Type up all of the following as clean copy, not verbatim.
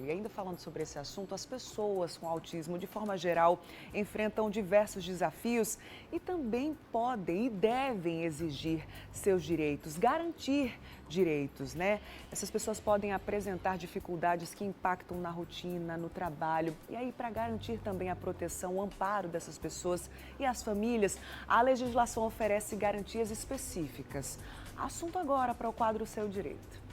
E ainda falando sobre esse assunto, as pessoas com autismo, de forma geral, enfrentam diversos desafios e também podem e devem exigir seus direitos, garantir direitos, né? Essas pessoas podem apresentar dificuldades que impactam na rotina, no trabalho. E aí, para garantir também a proteção, o amparo dessas pessoas e as famílias, a legislação oferece garantias específicas. Assunto agora para o quadro Seu Direito.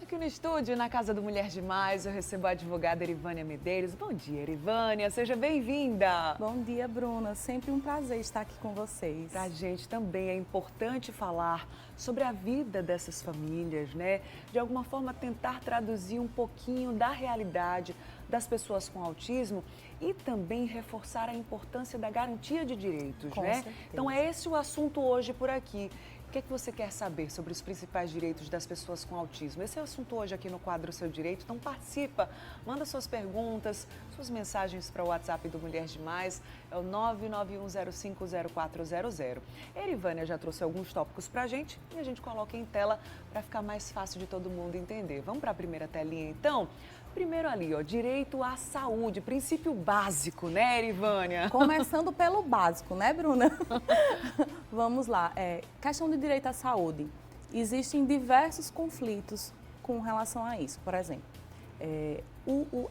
Aqui no estúdio, na Casa do Mulher Demais, eu recebo a advogada Erivânia Medeiros. Bom dia, Erivânia, seja bem-vinda. Bom dia, Bruna. Sempre um prazer estar aqui com vocês. Pra gente também é importante falar sobre a vida dessas famílias, né? De alguma forma tentar traduzir um pouquinho da realidade das pessoas com autismo e também reforçar a importância da garantia de direitos, Com né? certeza. Então é esse o assunto hoje por aqui. O que é que você quer saber sobre os principais direitos das pessoas com autismo? Esse é o assunto hoje aqui no quadro Seu Direito. Então participa, manda suas perguntas, suas mensagens para o WhatsApp do Mulher Demais, é o 991050400. Erivânia já trouxe alguns tópicos para a gente e a gente coloca em tela para ficar mais fácil de todo mundo entender. Vamos para a primeira telinha então? Primeiro ali, ó, direito à saúde, princípio básico, né, Erivânia? Começando pelo básico, né, Bruna? Vamos lá. Questão de direito à saúde. Existem diversos conflitos com relação a isso. Por exemplo,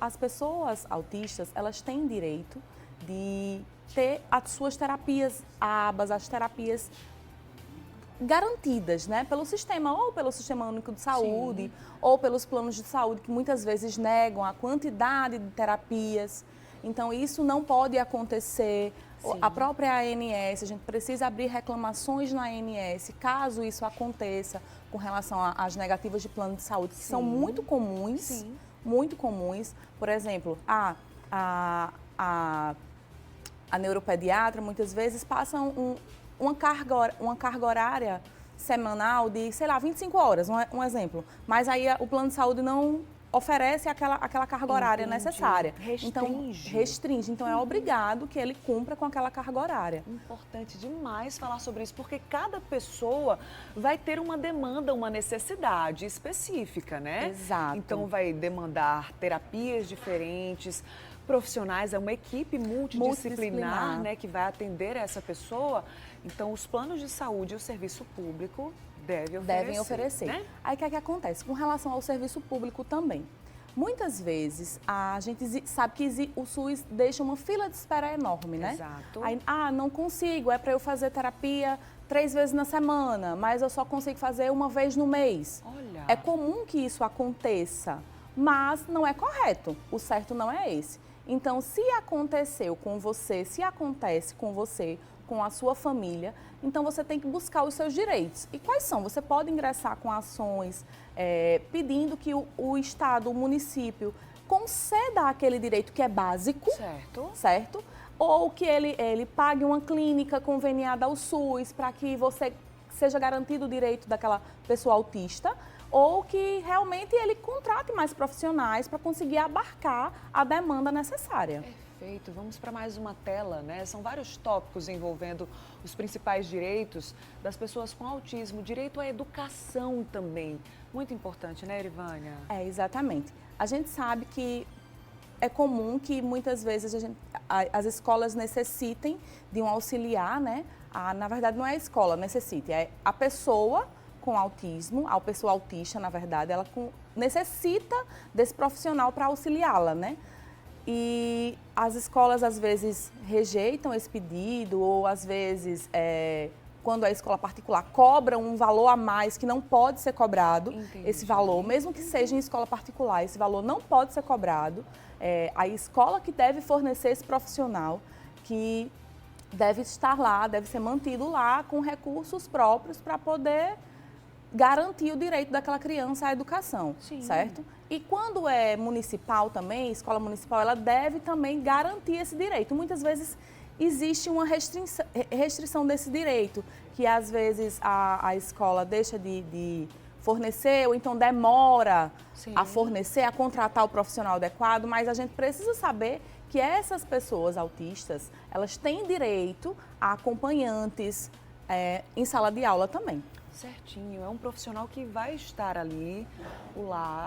as pessoas autistas, elas têm direito de ter as suas terapias ABAs, as terapias garantidas, né, pelo sistema, ou pelo Sistema Único de Saúde, Sim. ou pelos planos de saúde, que muitas vezes negam a quantidade de terapias. Então, isso não pode acontecer. Sim. A própria ANS, a gente precisa abrir reclamações na ANS, caso isso aconteça, com relação às negativas de plano de saúde, que são muito comuns. Sim. Muito comuns. Por exemplo, a neuropediatra, muitas vezes, passa uma carga horária semanal de, sei lá, 25 horas, um exemplo. Mas aí o plano de saúde não oferece aquela carga horária necessária. Restringe. Então, restringe. Então, é obrigado que ele cumpra com aquela carga horária. Importante demais falar sobre isso, porque cada pessoa vai ter uma demanda, uma necessidade específica, né? Exato. Então, vai demandar terapias diferentes, profissionais, é uma equipe multidisciplinar, né, que vai atender essa pessoa. Então, os planos de saúde e o serviço público devem oferecer. Né? Aí, o que é que acontece? Com relação ao serviço público também. Muitas vezes, a gente sabe que o SUS deixa uma fila de espera enorme, né? Exato. Aí, não consigo, é para eu fazer terapia 3 vezes na semana, mas eu só consigo fazer uma vez no mês. Olha. É comum que isso aconteça, mas não é correto. O certo não é esse. Então, se aconteceu com você, se acontece com você, com a sua família, então você tem que buscar os seus direitos. E quais são? Você pode ingressar com ações pedindo que o Estado, o município, conceda aquele direito que é básico, certo? Ou que ele pague uma clínica conveniada ao SUS para que você seja garantido o direito daquela pessoa autista, ou que realmente ele contrate mais profissionais para conseguir abarcar a demanda necessária. Perfeito, vamos para mais uma tela, né? São vários tópicos envolvendo os principais direitos das pessoas com autismo. Direito à educação também, muito importante, né, Erivânia? Exatamente. A gente sabe que é comum que muitas vezes as escolas necessitem de um auxiliar, né? Na verdade, não é a escola, necessite, é a pessoa com autismo, a pessoa autista, na verdade, ela necessita desse profissional para auxiliá-la, né? E as escolas, às vezes, rejeitam esse pedido ou, às vezes, quando a escola particular cobra um valor a mais que não pode ser cobrado. Entendi. Esse valor, mesmo que seja em escola particular, esse valor não pode ser cobrado. A escola que deve fornecer esse profissional, que deve estar lá, deve ser mantido lá com recursos próprios para poder garantir o direito daquela criança à educação, certo? E quando é municipal também, escola municipal, ela deve também garantir esse direito. Muitas vezes existe uma restrição desse direito, que às vezes a escola deixa de fornecer, ou então demora a fornecer, a contratar o profissional adequado, mas a gente precisa saber que essas pessoas autistas, elas têm direito a acompanhantes em sala de aula também. Certinho, é um profissional que vai estar ali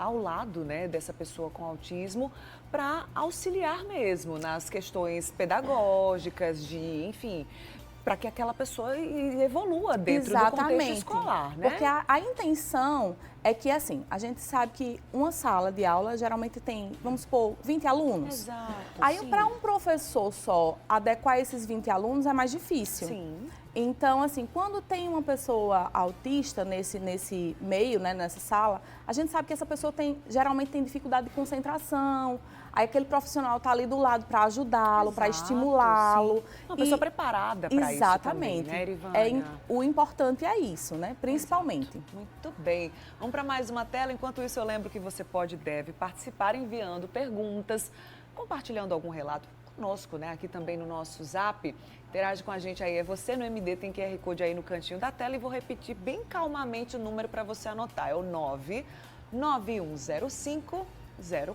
ao lado, né, dessa pessoa com autismo para auxiliar mesmo nas questões pedagógicas, enfim, para que aquela pessoa evolua dentro do contexto escolar, né? Porque a intenção é que, assim, a gente sabe que uma sala de aula geralmente tem, vamos supor, 20 alunos. Exato. Aí, para um professor só adequar esses 20 alunos é mais difícil. Sim. Então, assim, quando tem uma pessoa autista nesse meio, né, nessa sala, a gente sabe que essa pessoa geralmente tem dificuldade de concentração. Aí aquele profissional está ali do lado para ajudá-lo, para estimulá-lo. Uma pessoa preparada para isso também, né, Erivânia? O importante é isso, né? Principalmente. Exato. Muito bem. Vamos para mais uma tela. Enquanto isso, eu lembro que você pode e deve participar enviando perguntas, compartilhando algum relato conosco, né? Aqui também no nosso Zap. Interage com a gente aí. É você no MD, tem QR Code aí no cantinho da tela. E vou repetir bem calmamente o número para você anotar. É o 99105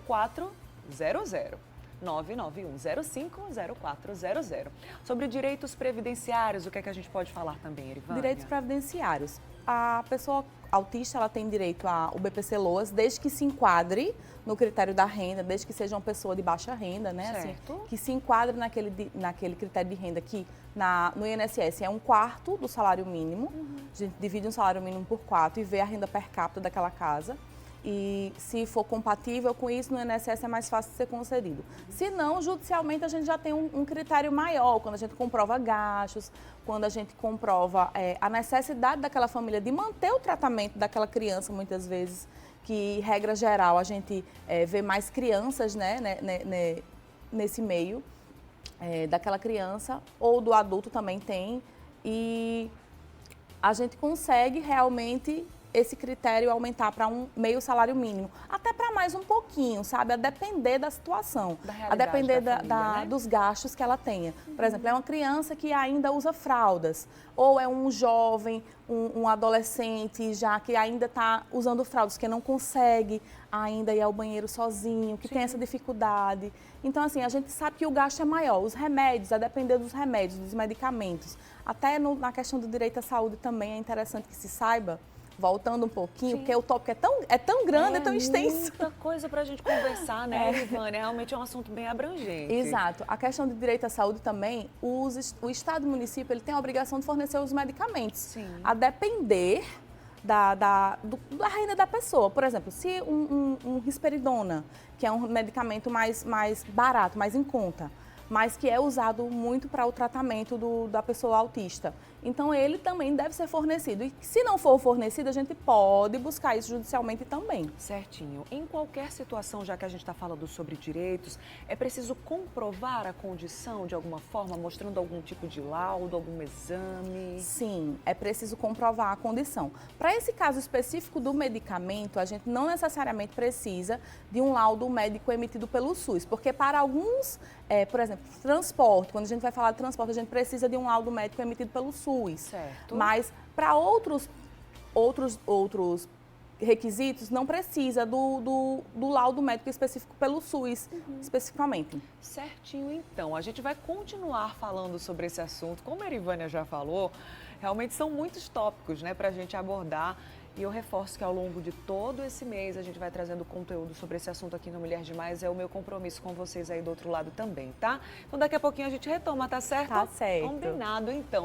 0400. 991050400. Sobre direitos previdenciários, o que é que a gente pode falar também, Erivânia? Direitos previdenciários. A pessoa autista, ela tem direito ao BPC-Loas, desde que se enquadre no critério da renda, desde que seja uma pessoa de baixa renda, né? Certo. Assim, que se enquadre naquele critério de renda que no INSS é 1/4 do salário mínimo. A gente divide um salário mínimo por 4 e vê a renda per capita daquela casa. E se for compatível com isso, no INSS é mais fácil de ser concedido. Se não, judicialmente a gente já tem um critério maior, quando a gente comprova gastos, quando a gente comprova a necessidade daquela família de manter o tratamento daquela criança, muitas vezes, que, regra geral, a gente vê mais crianças, né, nesse meio daquela criança, ou do adulto também tem, e a gente consegue realmente esse critério aumentar para um meio salário mínimo, até para mais um pouquinho, sabe? A depender da situação, a depender família, né? dos gastos que ela tenha. Por exemplo, é uma criança que ainda usa fraldas, ou é um jovem, um adolescente já que ainda está usando fraldas, que não consegue ainda ir ao banheiro sozinho, que tem essa dificuldade. Então, assim, a gente sabe que o gasto é maior. Os remédios, a depender dos remédios, dos medicamentos, até na questão do direito à saúde também é interessante que se saiba, voltando um pouquinho, porque o tópico é tão grande, é tão extenso. Muita coisa para a gente conversar, né, Erivânia? Realmente é um assunto bem abrangente. Exato. A questão de direito à saúde também, o Estado e o município ele tem a obrigação de fornecer os medicamentos. Sim. A depender da renda da pessoa. Por exemplo, se um risperidona, que é um medicamento mais barato, mais em conta, mas que é usado muito para o tratamento da pessoa autista. Então, ele também deve ser fornecido. E se não for fornecido, a gente pode buscar isso judicialmente também. Certinho. Em qualquer situação, já que a gente está falando sobre direitos, é preciso comprovar a condição de alguma forma, mostrando algum tipo de laudo, algum exame? Sim, é preciso comprovar a condição. Para esse caso específico do medicamento, a gente não necessariamente precisa de um laudo médico emitido pelo SUS, porque para alguns, por exemplo, transporte, quando a gente vai falar de transporte, a gente precisa de um laudo médico emitido pelo SUS. Certo. Mas para outros requisitos, não precisa do laudo médico específico pelo SUS, especificamente. Certinho, então. A gente vai continuar falando sobre esse assunto. Como a Erivânia já falou, realmente são muitos tópicos, né, para a gente abordar. E eu reforço que ao longo de todo esse mês a gente vai trazendo conteúdo sobre esse assunto aqui no Mulher Demais. É o meu compromisso com vocês aí do outro lado também, tá? Então daqui a pouquinho a gente retoma, tá certo? Tá certo. Combinado, então.